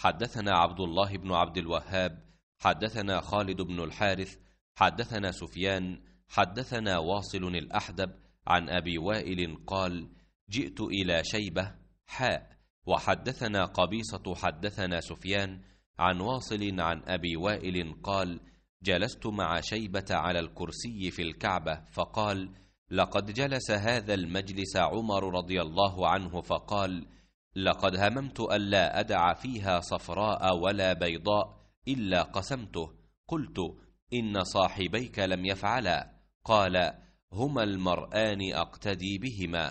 حدثنا عبد الله بن عبد الوهاب حدثنا خالد بن الحارث حدثنا سفيان حدثنا واصل الأحدب عن أبي وائل قال: جئت إلى شيبة وحدثنا قبيصة حدثنا سفيان عن واصل عن أبي وائل قال: جلست مع شيبة على الكرسي في الكعبة فقال: لقد جلس هذا المجلس عمر رضي الله عنه فقال: لقد هممت ألا أدع فيها صفراء ولا بيضاء إلا قسمته. قلت: إن صاحبيك لم يفعلا. قال: هما المرآن أقتدي بهما।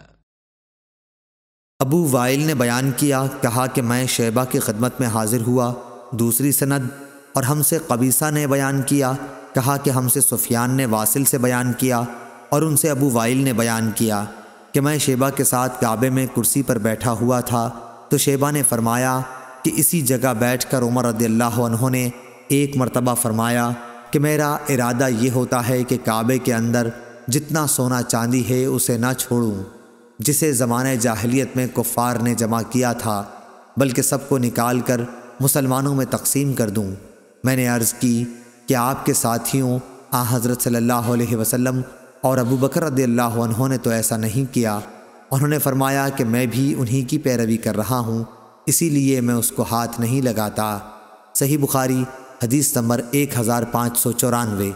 अबू वाइल ने बयान किया, कहा कि मैं शैबा की खिदमत में हाजिर हुआ। दूसरी सनद और हमसे कबीसा ने बयान किया, कहा कि हमसे सुफियान ने वासिल से बयान किया और उनसे अबू वाइल ने बयान किया कि मैं शैबा के साथ काबे में कुर्सी पर बैठा हुआ था तो शैबा ने फरमाया कि इसी जगह बैठकर उमर रज़ियल्लाहु अन्हु ने एक मरतबा फरमाया कि मेरा इरादा ये होता है कि काबे के अंदर जितना सोना चांदी है उसे ना छोड़ूं, जिसे ज़माने जाहिलियत में कुफ़ार ने जमा किया था, बल्कि सबको निकाल कर मुसलमानों में तकसीम कर दूं। मैंने अर्ज़ की कि आपके साथियों आ हज़रत सल्लल्लाहु अलैहि वसल्लम और अबू बकर रज़ियल्लाहु अन्हु ने तो ऐसा नहीं किया। उन्होंने फरमाया कि मैं भी उन्हीं की पैरवी कर रहा हूँ, इसीलिए मैं उसको हाथ नहीं लगाता। सही बुखारी हदीस नंबर 1594।